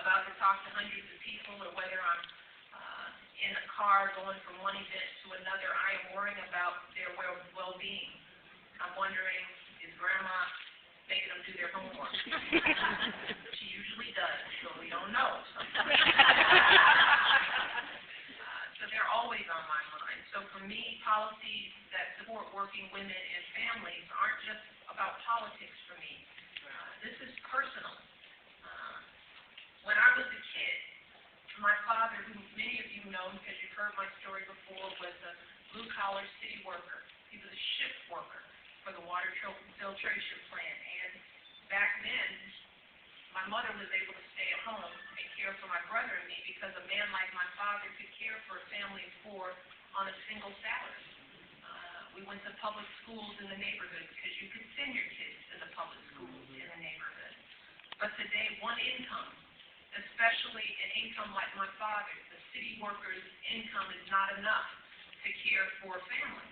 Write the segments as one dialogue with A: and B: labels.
A: about to talk to hundreds of people, or whether I'm in a car going from one event to another, I am worrying about their well-being. I'm wondering, is Grandma making them do their homework? She usually does, so we don't know. So they're always on my mind. So for me, policies that support working women and families aren't just about politics for me. This is personal. When I was a kid, my father, who many of you know because you've heard my story before, was a blue-collar city worker. He was a shift worker for the water filtration plant. And back then, my mother was able to stay at home and care for my brother and me because a man like my father could care for a family of four on a single salary. We went to public schools in the neighborhood because you could send your kids to the public schools in the neighborhood. But today, one income, especially an income like my father's, the city worker's income is not enough to care for a family.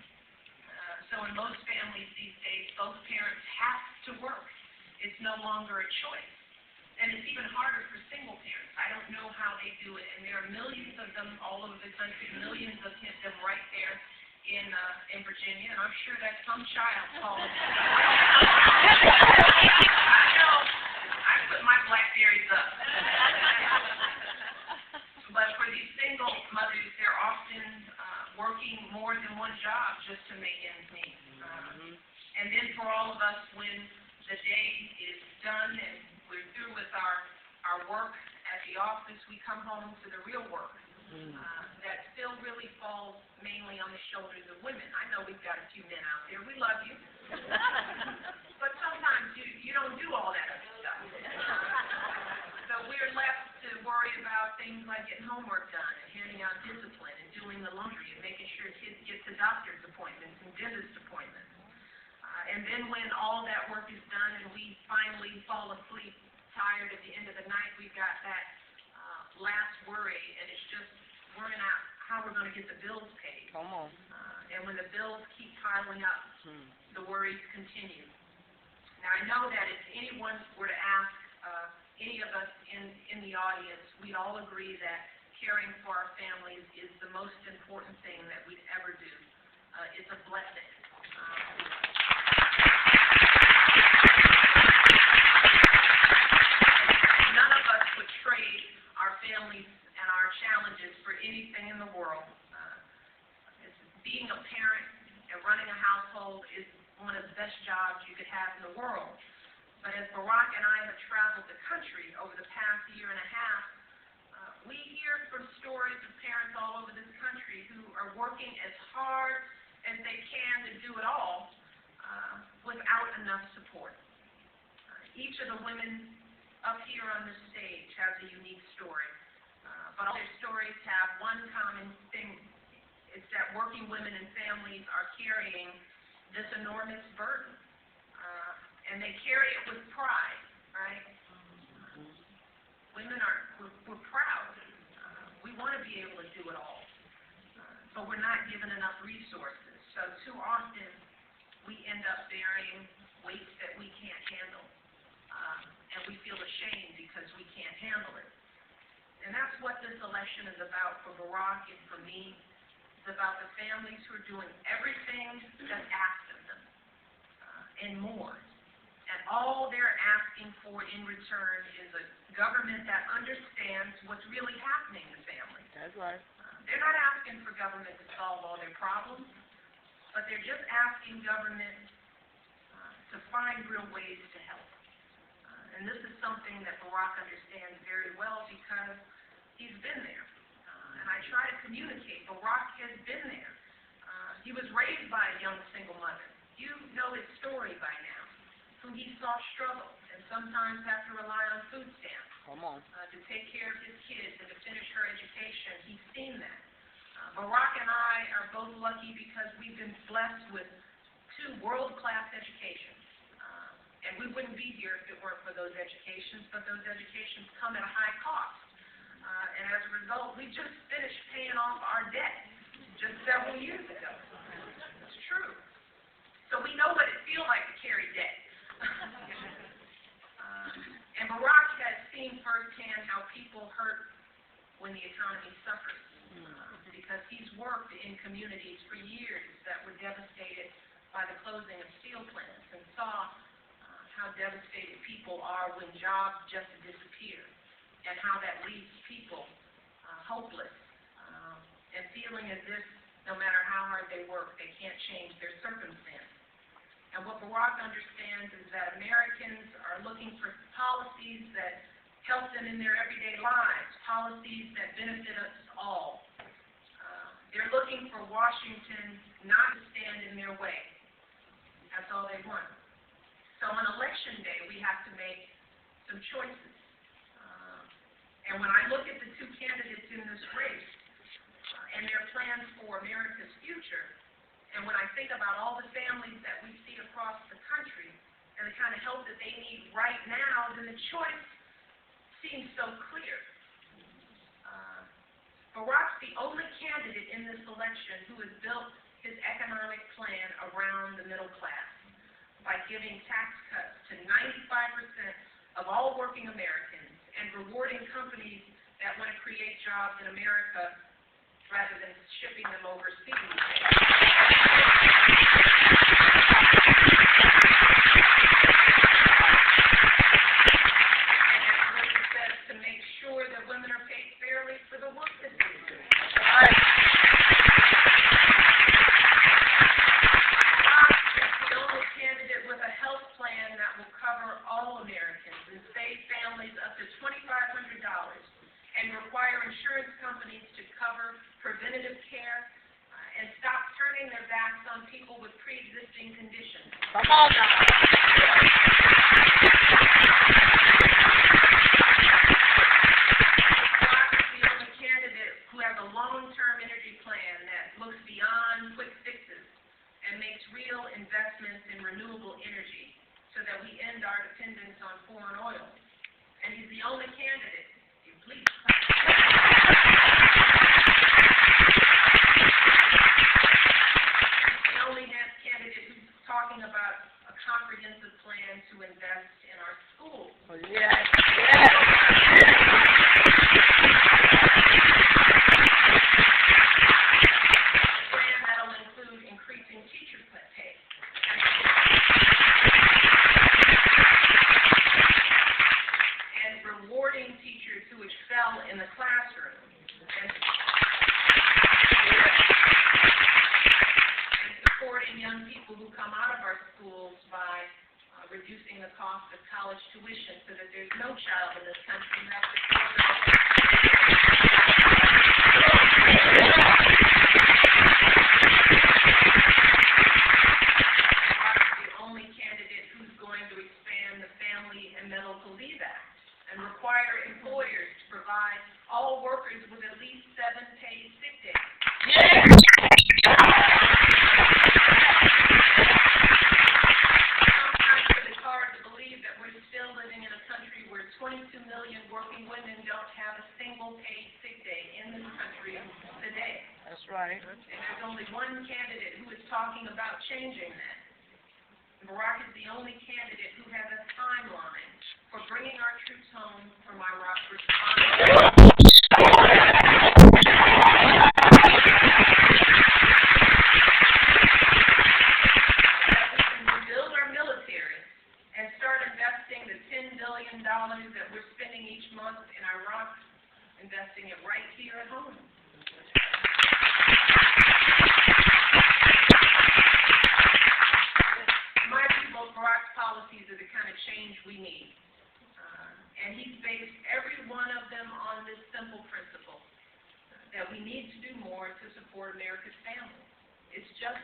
A: So in most families these days, both parents have to work. It's no longer a choice. And it's even harder for single parents. I don't know how they do it. And there are millions of them all over the country, millions of them right there in Virginia. And I'm sure that's some child calling. I know. I put my Blackberries up. But for these single mothers, they're often working more than one job just to make ends meet. And then for all of us, when the day is done and we're through with our work at the office, we come home to the real work. That still really falls mainly on the shoulders of women. I know we've got a few men out there. We love you. But sometimes you don't do all that other stuff. So we're left to worry about things like getting homework done and handing out discipline and doing the laundry and making sure kids get to doctor's appointments and dentist appointments. And then when all that work is done and we finally fall asleep tired at the end of the night, we've got that last worry, and it's just worrying out how we're going to get the bills paid.
B: Come on.
A: And when the bills keep piling up, the worries continue. Now, I know that if anyone were to ask any of us in the audience, we'd all agree that caring for our families is the most important thing that we'd ever do. It's a blessing. None of us would trade our families and our challenges for anything in the world. Being a parent and running a household is one of the best jobs you could have in the world. But as Barack and I have traveled the country over the past year and a half, we hear from stories of parents all over this country who are working as hard as they can to do it all without enough support. Each of the women up here on this stage has a unique story, but all their stories have one common thing. It's that working women and families are carrying this enormous burden, and they carry it with pride, right? Women we're proud. We want to be able to do it all, but we're not given enough resources. So too often, we end up bearing weights that we can't handle, and we feel ashamed because we can't handle it. And that's what this election is about for Barack and for me. It's about the families who are doing everything that's asked of them, and more. And all they're asking for in return is a government that understands what's really happening to families.
B: That's right.
A: They're not asking for government to solve all their problems, but they're just asking government to find real ways to help. And this is something that Barack understands very well because he's been there. And I try to communicate. Barack has been there. He was raised by a young single mother. You know his story by now, who he saw struggle and sometimes have to rely on food stamps to take care of his kids and to finish her education. He's seen that. Barack and I are both lucky because we've been blessed with two world-class educations. And we wouldn't be here if it weren't for those educations, but those educations come at a high cost. And as a result, we just finished paying off our debt just several years ago. It's true. So we know what it feels like to carry debt. And Barack has seen firsthand how people people hurt when the economy suffers, because he's worked in communities for years that were devastated by the closing of steel plants and saw how devastated people are when jobs just disappear, and how that leaves people hopeless and feeling as if no matter how hard they work, they can't change their circumstance. And what Barack understands is that Americans are looking for policies that help them in their everyday lives, policies that benefit us all. They're looking for Washington not to stand in their way. That's all they want. So on election day, we have to make some choices. And when I look at the two candidates in this race and their plans for America's future, and when I think about all the families that we see across the country and the kind of help that they need right now, then the choice seems so clear. Barack's the only candidate in this election who has built his economic plan around the middle class by giving tax cuts to 95% of all working Americans and rewarding companies that want to create jobs in America rather than shipping them overseas. To make sure that women are paid fairly for the work that they do. Barack is the only candidate with a health plan that will cover all Americans and save families up to $2,500 and require insurance companies to cover preventative care and stop turning their backs on people with pre-existing conditions.
B: Come on now.
A: Long-term energy plan that looks beyond quick fixes and makes real investments in renewable energy so that we end our dependence on foreign oil. And he's the only candidate, please. He's the only candidate who's talking about a comprehensive plan to invest in our schools.
B: Oh, yes, yes.
A: In the classroom and supporting young people who come out of our schools by reducing the cost of college tuition so that there's no child in this country who has to pay for the only candidate who's going to expand the Family and Medical Leave Act and require employers to provide all workers with at least 7 paid sick days.
B: Yeah.
A: Sometimes it's hard to believe that we're still living in a country where 22 million working women don't have a single paid sick day in this country today.
B: That's right.
A: And there's only one candidate who is talking about changing that. Barack is the only candidate who has a timeline for bringing our troops home from Iraq responding. That we can rebuild our military and start investing the $10 billion that we're spending each month in Iraq, investing it right here at home. Barack's policies are the kind of change we need. And he's based every one of them on this simple principle, that we need to do more to support America's families. It's just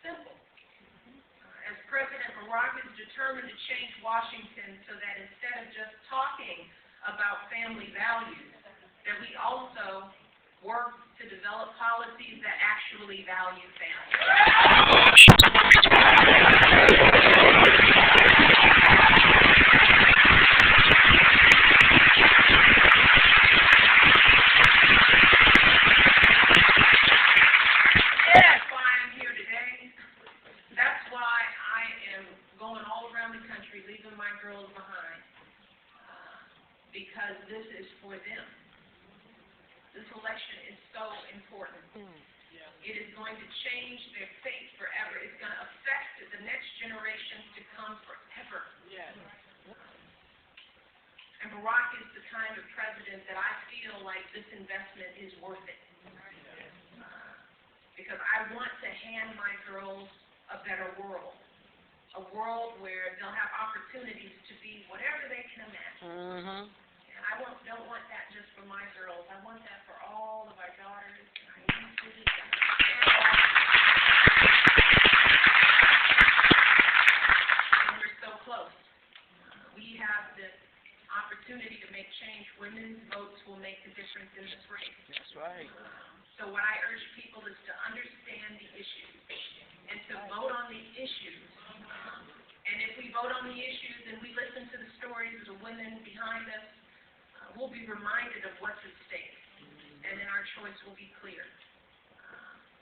A: simple. As President Barack is determined to change Washington so that instead of just talking about family values, that we also work to develop policies that actually value families. because this is for them. This election is so important. It is going to change their fate forever. It's going to affect the next generations to come forever. And Barack is the kind of president that I feel like this investment is worth it. Because I want to hand my girls a better world. A world where they'll have opportunities to be whatever they can imagine. And I don't want that just for my girls. I want that for all of our daughters and our nieces and we're so close. We have the opportunity to make change. Women's votes will make the difference in this race.
B: That's right.
A: So what I urge people is to understand the issues and to vote on the issues. And if we vote on the issues and we listen to the stories of the women behind us, we'll be reminded of what's at stake. And then our choice will be clear.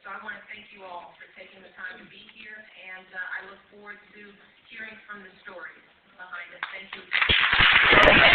A: So I want to thank you all for taking the time to be here, and I look forward to hearing from the stories behind us. Thank you.